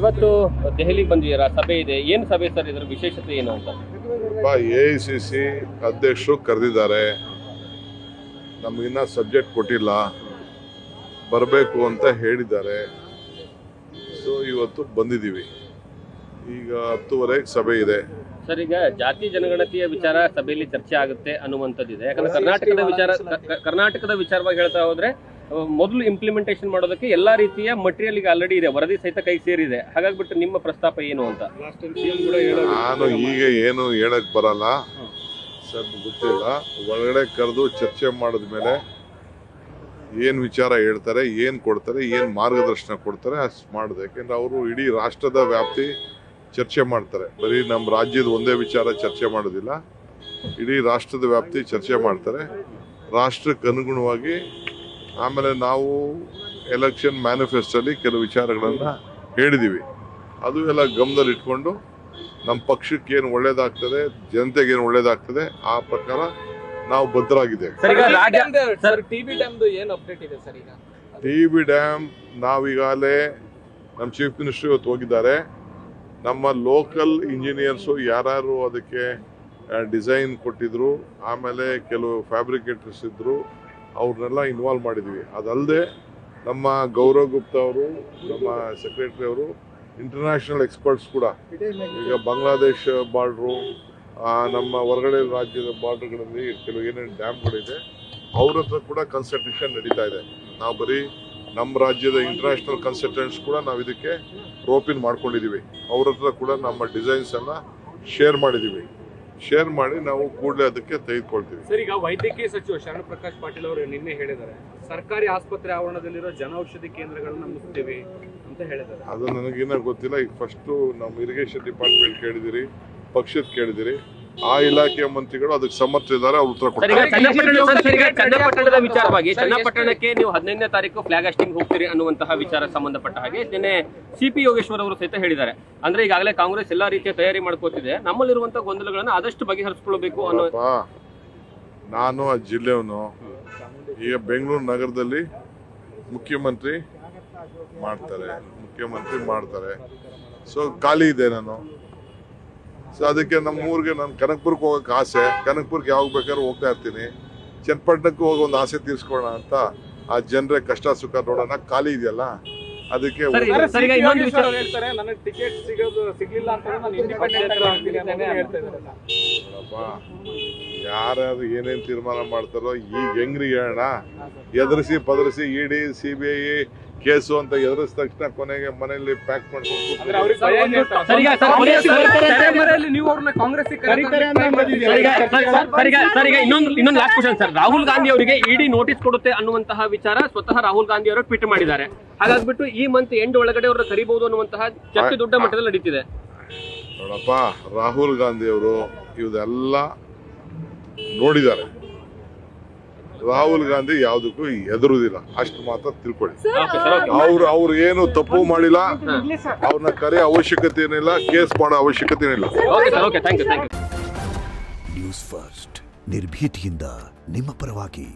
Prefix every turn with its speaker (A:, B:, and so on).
A: ಇವತ್ತು ದೆಹಲಿಗೆ ಬಂದಿದ್ದೀರಾ, ಸಭೆ ಇದೆ, ಏನು ಸಭೆ ಸರ್, ಇದರ ವಿಶೇಷತೆ ಏನು ಅಂತ?
B: AICC ಅಧ್ಯಕ್ಷರು ಕರೆದಿದ್ದಾರೆ, ನಮಗಿನ್ನ ಸಬ್ಜೆಕ್ಟ್ ಕೊಟ್ಟಿಲ್ಲ, ಬರಬೇಕು ಅಂತ ಹೇಳಿದ್ದಾರೆ. ಸೊ ಇವತ್ತು ಬಂದಿದ್ದೀವಿ. ಈಗ 10:30ಕ್ಕೆ ಸಭೆ ಇದೆ
A: ಸರ್. ಈಗ ಜಾತಿ ಜನಗಣತಿಯ ವಿಚಾರ ಸಭೆಯಲ್ಲಿ ಚರ್ಚೆ ಆಗುತ್ತೆ ಅನ್ನುವಂಥದ್ದಿದೆ. ಯಾಕಂದ್ರೆ ಕರ್ನಾಟಕದ ವಿಚಾರವಾಗಿ ಹೇಳ್ತಾ ಹೋದ್ರೆ ಮೊದಲು ಇಂಪ್ಲಿಮೆಂಟೇಷನ್ ಮಾಡೋದಕ್ಕೆ ಎಲ್ಲಾ ರೀತಿಯ ಮಟೀರಿಯಲ್ ಈಗ ಆಲ್ರೆಡಿ ಇದೆ, ವರದಿ ಸಹಿತ ಕೈ ಸೇರಿದೆ. ಹಾಗಾಗ್ಬಿಟ್ಟು ನಿಮ್ಮ ಪ್ರಸ್ತಾಪ ಏನು ಅಂತ?
B: ನಾನು ಈಗ ಏನು ಹೇಳಕ್ ಬರಲ್ಲ ಸರ್, ಗೊತ್ತಿಲ್ಲ. ಒಳಗಡೆ ಕರೆದು ಚರ್ಚೆ ಮಾಡಿದ್ಮೇಲೆ ಏನು ವಿಚಾರ ಹೇಳ್ತಾರೆ, ಏನು ಕೊಡ್ತಾರೆ, ಏನು ಮಾರ್ಗದರ್ಶನ ಕೊಡ್ತಾರೆ ಅಷ್ಟು ಮಾಡಿದೆ. ಯಾಕೆಂದ್ರೆ ಅವರು ಇಡೀ ರಾಷ್ಟ್ರದ ವ್ಯಾಪ್ತಿ ಚರ್ಚೆ ಮಾಡ್ತಾರೆ, ಬರೀ ನಮ್ಮ ರಾಜ್ಯದ ಒಂದೇ ವಿಚಾರ ಚರ್ಚೆ ಮಾಡೋದಿಲ್ಲ, ಇಡೀ ರಾಷ್ಟ್ರದ ವ್ಯಾಪ್ತಿ ಚರ್ಚೆ ಮಾಡ್ತಾರೆ. ರಾಷ್ಟ್ರಕ್ಕೆ ಅನುಗುಣವಾಗಿ ಆಮೇಲೆ ನಾವು ಎಲೆಕ್ಷನ್ ಮ್ಯಾನಿಫೆಸ್ಟೋಲ್ಲಿ ಕೆಲವು ವಿಚಾರಗಳನ್ನು ಹೇಳಿದ್ದೀವಿ. ಅದು ಎಲ್ಲ ಗಮನದಲ್ಲಿ ಇಟ್ಕೊಂಡು ನಮ್ಮ ಪಕ್ಷಕ್ಕೆ ಏನು ಒಳ್ಳೇದಾಗ್ತದೆ, ಜನತೆಗೆ ಏನು ಒಳ್ಳೇದಾಗ್ತದೆ ಆ ಪ್ರಕಾರ ನಾವು ಬದ್ಧರಾಗಿದ್ದೇವೆ. TB ಡ್ಯಾಮ್ ನಾವೀಗಾಗಲೇ ನಮ್ಮ ಚೀಫ್ ಮಿನಿಸ್ಟರ್ ಇವತ್ತು ಹೋಗಿದ್ದಾರೆ. ನಮ್ಮ ಲೋಕಲ್ ಇಂಜಿನಿಯರ್ಸು ಯಾರು ಅದಕ್ಕೆ ಡಿಸೈನ್ ಕೊಟ್ಟಿದ್ರು, ಆಮೇಲೆ ಕೆಲವು ಫ್ಯಾಬ್ರಿಕೇಟರ್ಸ್ ಇದ್ರು, ಅವ್ರನ್ನೆಲ್ಲ ಇನ್ವಾಲ್ವ್ ಮಾಡಿದ್ವಿ. ಅದಲ್ಲದೆ ನಮ್ಮ ಗೌರವ್ ಗುಪ್ತಾ ಅವರು, ನಮ್ಮ ಸೆಕ್ರೆಟರಿ ಅವರು, ಇಂಟರ್ನ್ಯಾಷನಲ್ ಎಕ್ಸ್ಪರ್ಟ್ಸ್ ಕೂಡ ಈಗ ಬಾಂಗ್ಲಾದೇಶ್ ಬಾರ್ಡ್ರು, ನಮ್ಮ ಹೊರಗಡೆ ರಾಜ್ಯದ ಬಾರ್ಡರ್ಗಳಲ್ಲಿ ಕೆಲವು ಏನೇನು ಡ್ಯಾಮ್ಗಳಿದೆ ಅವ್ರ ಹತ್ರ ಕೂಡ ಕನ್ಸಲ್ಟೇಷನ್ ನಡೀತಾ ಇದೆ. ನಾವು ಬರೀ ನಮ್ಮ ರಾಜ್ಯದ ಇಂಟರ್ನ್ಯಾಷನಲ್ ಕನ್ಸಲ್ಟೆಂಟ್ಸ್ ಕೂಡ ನಾವು ಇದಕ್ಕೆ ರೋಪಿನ್ ಮಾಡ್ಕೊಂಡಿದ್ದೀವಿ. ಅವ್ರ ಹತ್ರ ಕೂಡ ನಮ್ಮ ಡಿಸೈನ್ಸ್ ಎಲ್ಲ ಶೇರ್ ಮಾಡಿದ್ದೀವಿ. ಶೇರ್ ಮಾಡಿ ನಾವು ಕೂಡಲೇ ಅದಕ್ಕೆ ತೆಗೆದುಕೊಳ್ತೀವಿ.
C: ಸರ್, ಈಗ ವೈದ್ಯಕೀಯ ಸಚಿವ ಶರಣ ಪ್ರಕಾಶ್ ಪಾಟೀಲ್ ಅವರು ನಿನ್ನೆ ಹೇಳಿದ್ದಾರೆ, ಸರ್ಕಾರಿ ಆಸ್ಪತ್ರೆ ಆವರಣದಲ್ಲಿರೋ ಜನೌಷಧಿ ಕೇಂದ್ರಗಳನ್ನ ಮುಚ್ತೇವೆ ಅಂತ ಹೇಳಿದ್ದಾರೆ.
B: ಅದು ನನಗೇನೋ ಗೊತ್ತಿಲ್ಲ. ಈಗ ಫಸ್ಟು ನಮ್ಮ ಇರಿಗೇಷನ್ ಡಿಪಾರ್ಟ್ಮೆಂಟ್ ಕೇಳಿದಿರಿ, ಪಕ್ಷದ ಕೇಳಿದಿರಿ, ಆ ಇಲಾಖೆಯ ಮಂತ್ರಿಗಳು ಅದಕ್ಕೆ ಸಮರ್ಥರಿದ್ದಾರೆ, ಅವ್ರು ಉತ್ತರ ಕೊಡ್ತಾರೆ.
A: ಚನ್ನಪಟ್ಟಣದ ವಿಚಾರವಾಗಿ, ಚನ್ನಪಟ್ಟಣಕ್ಕೆ ನೀವು 15ನೇ ತಾರೀಕು ಫ್ಲಾಗ್ ಹಾಸ್ಟಿಂಗ್ ಹೋಗ್ತೀರಿ ಅನ್ನುವಂತಹ ವಿಚಾರ ಸಂಬಂಧಪಟ್ಟ ಹಾಗೆ ನಿನ್ನೆ CP ಯೋಗೇಶ್ವರ್ ಅವರು ಸಹಿತ ಹೇಳಿದ್ದಾರೆ. ಅಂದ್ರೆ ಈಗಾಗಲೇ ಕಾಂಗ್ರೆಸ್ ಎಲ್ಲಾ ರೀತಿಯ ತಯಾರಿ ಮಾಡ್ಕೋತಿದೆ, ನಮ್ಮಲ್ಲಿರುವಂತಹ ಗೊಂದಲಗಳನ್ನು ಆದಷ್ಟು ಬಗೆಹರಿಸಿಕೊಳ್ಳಬೇಕು ಅನ್ನೋ.
B: ನಾನು ಆ ಜಿಲ್ಲೆಯವನು. ಈಗ ಬೆಂಗಳೂರು ನಗರದಲ್ಲಿ ಮುಖ್ಯಮಂತ್ರಿ ಮಾಡ್ತಾರೆ. ಸೊ ಖಾಲಿ ಇದೆ ನಾನು. ಸೊ ಅದಕ್ಕೆ ನಮ್ಮ ಊರಿಗೆ ನಾನು ಕನಕಪುರಕ್ಕೆ ಹೋಗೋಕೆ ಆಸೆ, ಕನಕಪುರಕ್ಕೆ ಯಾವಾಗ ಬೇಕಾದ್ರೂ ಹೋಗ್ತಾ ಇರ್ತೀನಿ. ಚನ್ನಪಟ್ಟಣಕ್ಕೆ ಹೋಗೋ ಒಂದು ಆಸೆ ತೀರ್ಸ್ಕೊಳ್ಳೋಣ ಅಂತ, ಆ ಜನರ ಕಷ್ಟ ಸುಖ ನೋಡೋಣ. ಖಾಲಿ ಇದೆಯಲ್ಲ ಅದಕ್ಕೆ
C: ಟಿಕೆಟ್ ಸಿಗ್ಲಿಲ್ಲ
B: ಯಾರ್ಯಾರು ಏನೇನ್ ತೀರ್ಮಾನ ಮಾಡ್ತಾರೋ ಈಗ ಹೆಂಗ್ರಿ ಹೇಳೋಣ. ಎದುರಿಸಿ ಪದರಿಸಿ ED CBI ಕೇಸು ಅಂತ ಎದುರಿಸಿದ ತಕ್ಷಣ ಕೊನೆಗೆ ಮನೆಯಲ್ಲಿ ಪ್ಯಾಕ್ ಮಾಡ್ಕೊಂಡು
A: ಇನ್ನೊಂದು last question sir. Rahul Gandhi ಅವರಿಗೆ ED ನೋಟಿಸ್ ಕೊಡುತ್ತೆ ಅನ್ನುವಂತಹ ವಿಚಾರ ಸ್ವತಃ ರಾಹುಲ್ ಗಾಂಧಿ ಅವರು ಟ್ವೀಟ್ ಮಾಡಿದ್ದಾರೆ. ಹಾಗಾಗ್ಬಿಟ್ಟು ಈ ಮಂತ್ ಎಂಡ್ ಒಳಗಡೆ ಅವ್ರನ್ನ ಕರಿಬಹುದು ಅನ್ನುವಂತಹ ಚರ್ಚೆ ದೊಡ್ಡ ಮಟ್ಟದಲ್ಲಿ ನಡೀತಿದೆ.
B: ನೋಡಪ್ಪ, ರಾಹುಲ್ ಗಾಂಧಿ ಅವರು ಇವೆಲ್ಲ ನೋಡಿದ್ದಾರೆ. ರಾಹುಲ್ ಗಾಂಧಿ ಯಾವುದಕ್ಕೂ ಎದುರುದಿಲ್ಲ, ಅಷ್ಟು ಮಾತ್ರ ತಿಳ್ಕೊಳ್ಳಿ. ಅವ್ರು ಏನು ತಪ್ಪು ಮಾಡಿಲ್ಲ, ಅವ್ರನ್ನ ಕರೆಯೋ ಅವಶ್ಯಕತೆ ಏನಿಲ್ಲ, ಕೇಸ್ ಮಾಡೋ ಅವಶ್ಯಕತೆ ಏನಿಲ್ಲ.
D: ನ್ಯೂಸ್ ಫಸ್ಟ್, ನಿರ್ಭೀತಿಯಿಂದ ನಿಮ್ಮ ಪರವಾಗಿ.